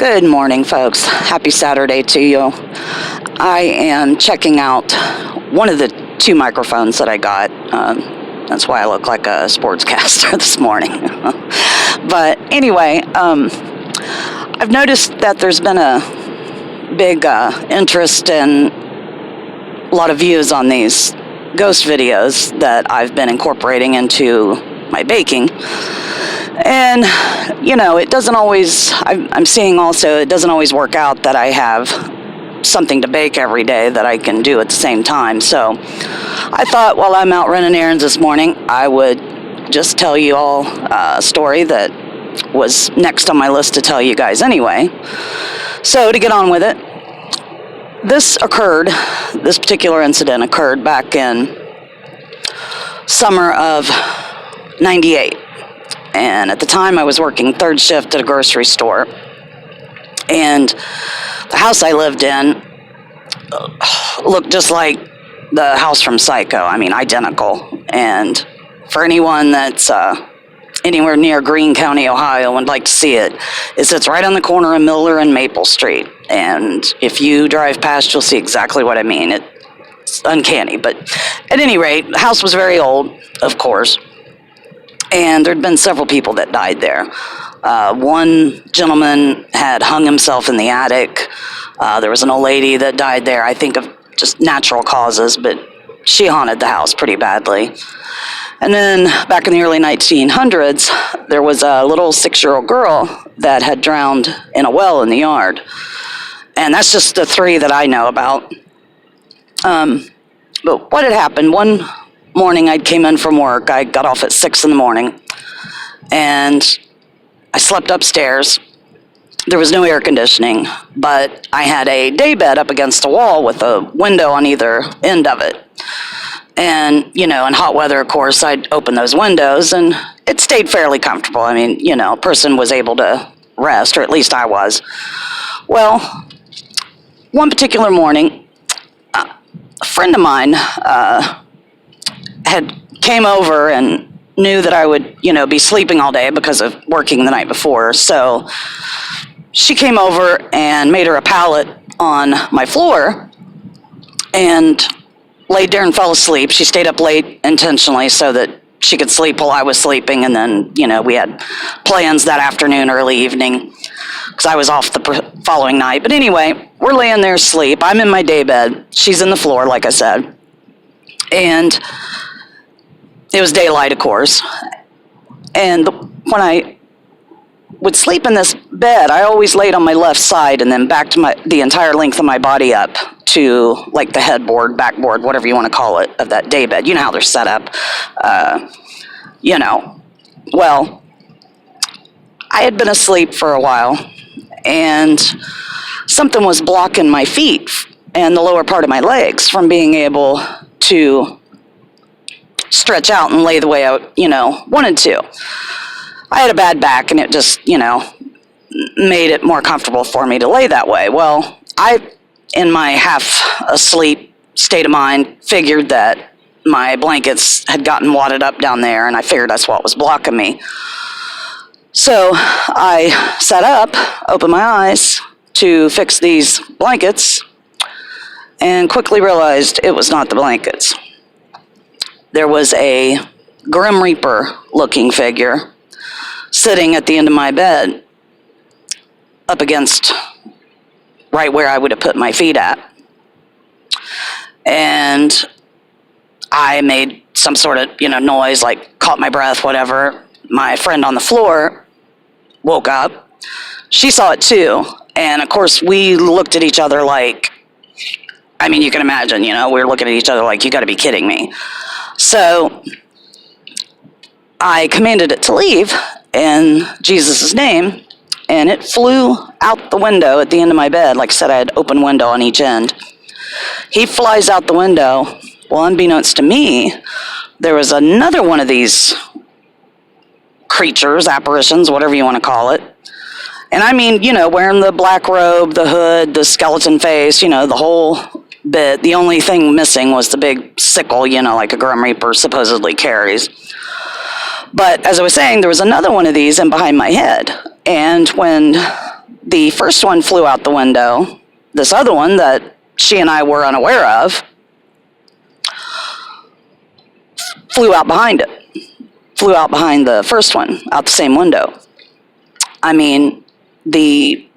Good morning, folks. Happy Saturday to you. I am checking out one of the two microphones that I got. That's why I look like a sportscaster this morning. But anyway, I've noticed that there's been a big interest and a lot of views on these ghost videos that I've been incorporating into my baking. And, it doesn't always, I'm seeing also, it doesn't always work out that I have something to bake every day that I can do at the same time. So I thought while I'm out running errands this morning, I would just tell you all a story that was next on my list to tell you guys anyway. So to get on with it, this particular incident occurred back in summer of '98. And at the time, I was working third shift at a grocery store. And the house I lived in looked just like the house from Psycho. I mean, identical. And for anyone that's anywhere near Greene County, Ohio, and would like to see it, it sits right on the corner of Miller and Maple Street. And if you drive past, you'll see exactly what I mean. It's uncanny. But at any rate, the house was very old, of course. And there'd been several people that died there. One gentleman had hung himself in the attic. There was an old lady that died there, I think of just natural causes, but she haunted the house pretty badly. And then back in the early 1900s, there was a little 6-year-old girl that had drowned in a well in the yard. And that's just the three that I know about. But what had happened, one morning I came in from work. I got off at 6 in the morning, and I slept upstairs. There was no air conditioning, but I had a day bed up against a wall with a window on either end of it. And, in hot weather, of course, I'd open those windows, and it stayed fairly comfortable. I mean, a person was able to rest, or at least I was. Well, one particular morning, a friend of mine had came over and knew that I would, be sleeping all day because of working the night before. So she came over and made her a pallet on my floor and laid there and fell asleep. She stayed up late intentionally so that she could sleep while I was sleeping. And then, we had plans that afternoon, early evening, because I was off the following night. But anyway, we're laying there asleep. I'm in my day bed. She's in the floor, like I said. And it was daylight, of course. And when I would sleep in this bed, I always laid on my left side and then backed the entire length of my body up to like the headboard, backboard, whatever you want to call it, of that day bed. You know how they're set up. Well, I had been asleep for a while, and something was blocking my feet and the lower part of my legs from being able to stretch out and lay the way I, wanted to. I had a bad back, and it just, made it more comfortable for me to lay that way. Well, I, in my half-asleep state of mind, figured that my blankets had gotten wadded up down there, and I figured that's what was blocking me. So I sat up, opened my eyes to fix these blankets, and quickly realized it was not the blankets. There was a Grim Reaper-looking figure sitting at the end of my bed, up against right where I would have put my feet at. And I made some sort of, noise, like caught my breath, whatever. My friend on the floor woke up. She saw it too. And of course, we looked at each other like, you can imagine, we were looking at each other like, you got to be kidding me. So I commanded it to leave in Jesus' name, and it flew out the window at the end of my bed. Like I said, I had open window on each end. He flies out the window. Well, unbeknownst to me, there was another one of these creatures, apparitions, whatever you want to call it. And wearing the black robe, the hood, the skeleton face, the whole bit. The only thing missing was the big sickle, like a Grim Reaper supposedly carries. But as I was saying, there was another one of these in behind my head. And when the first one flew out the window. This other one that she and I were unaware of flew out behind it. Flew out behind the first one, out the same window. I mean, the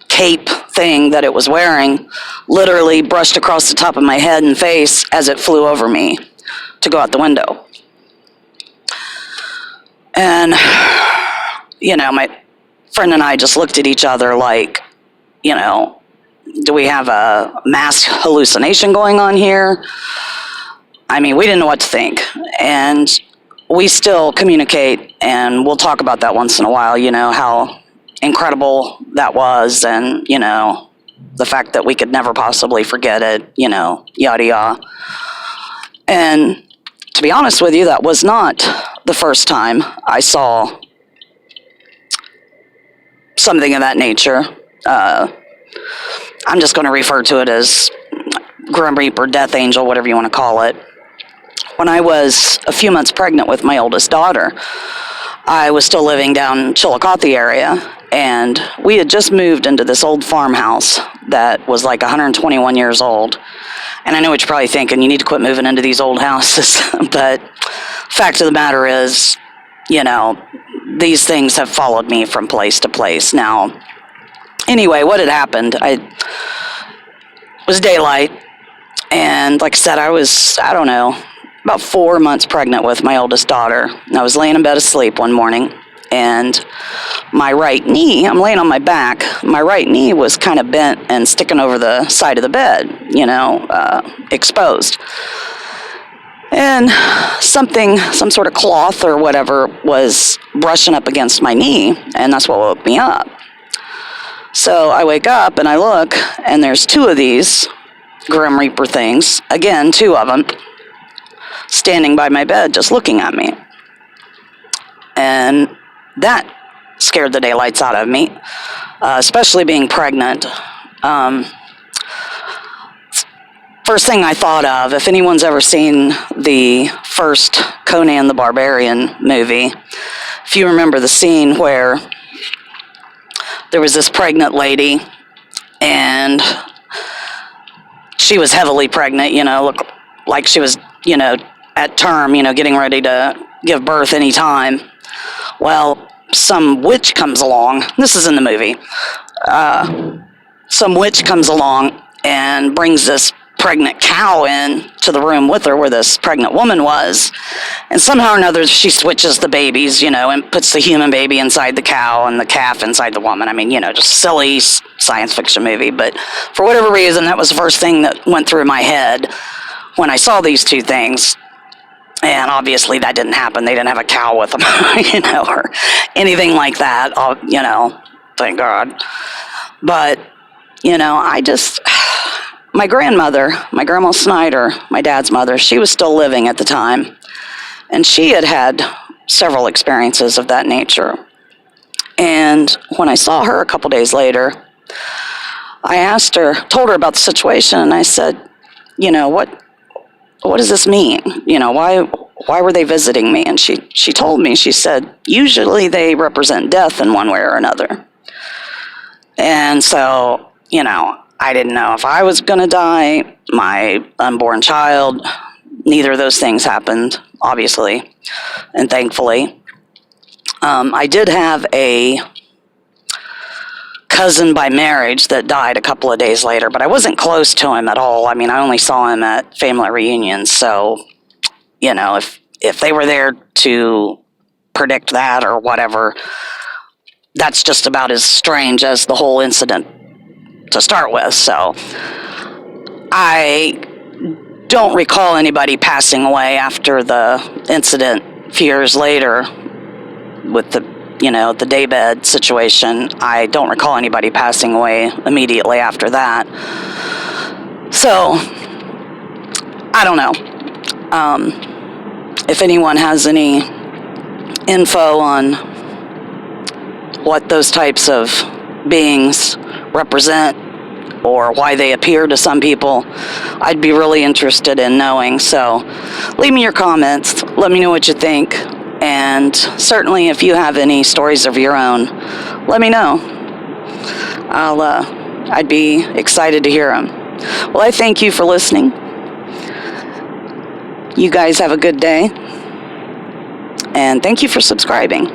cape thing that it was wearing literally brushed across the top of my head and face as it flew over me to go out the window. And, my friend and I just looked at each other like, do we have a mass hallucination going on here? I mean, we didn't know what to think. And we still communicate, and we'll talk about that once in a while, how incredible that was, and, the fact that we could never possibly forget it, yada yada. And to be honest with you, that was not the first time I saw something of that nature. I'm just going to refer to it as Grim Reaper, Death Angel, whatever you want to call it. When I was a few months pregnant with my oldest daughter, I was still living down Chillicothe area, and we had just moved into this old farmhouse that was like 121 years old. And I know what you're probably thinking, you need to quit moving into these old houses. But fact of the matter is, these things have followed me from place to place. Now, anyway, what had happened, it was daylight, and like I said, I was, about 4 months pregnant with my oldest daughter. And I was laying in bed asleep one morning, and my right knee, I'm laying on my back, my right knee was kind of bent and sticking over the side of the bed, exposed. And some sort of cloth or whatever was brushing up against my knee, and that's what woke me up. So I wake up and I look, and there's two of these Grim Reaper things, again, two of them, standing by my bed just looking at me. And that scared the daylights out of me, especially being pregnant. First thing I thought of, if anyone's ever seen the first Conan the Barbarian movie, if you remember the scene where there was this pregnant lady, and she was heavily pregnant, looked like she was, at term, getting ready to give birth any time. Well, some witch comes along. This is in the movie. Some witch comes along and brings this pregnant cow in to the room with her where this pregnant woman was. And somehow or another, she switches the babies, and puts the human baby inside the cow and the calf inside the woman. I mean, just silly science fiction movie. But for whatever reason, that was the first thing that went through my head when I saw these two things. And obviously that didn't happen. They didn't have a cow with them, or anything like that, thank God. But, my grandmother, my grandma Snyder, my dad's mother, she was still living at the time. And she had had several experiences of that nature. And when I saw her a couple days later, I told her about the situation, and I said, what does this mean? Why were they visiting me? And she told me, she said, usually they represent death in one way or another. And so, I didn't know if I was going to die, my unborn child. Neither of those things happened, obviously, and thankfully. I did have a cousin by marriage that died a couple of days later, but I wasn't close to him at all. I mean, I only saw him at family reunions, so, if they were there to predict that or whatever, that's just about as strange as the whole incident to start with. So I don't recall anybody passing away after the incident a few years later with the daybed situation. I don't recall anybody passing away immediately after that. So I don't know. If anyone has any info on what those types of beings represent or why they appear to some people, I'd be really interested in knowing. So leave me your comments. Let me know what you think. And certainly if you have any stories of your own, let me know. I'd be excited to hear them. Well, I thank you for listening. You guys have a good day. And thank you for subscribing.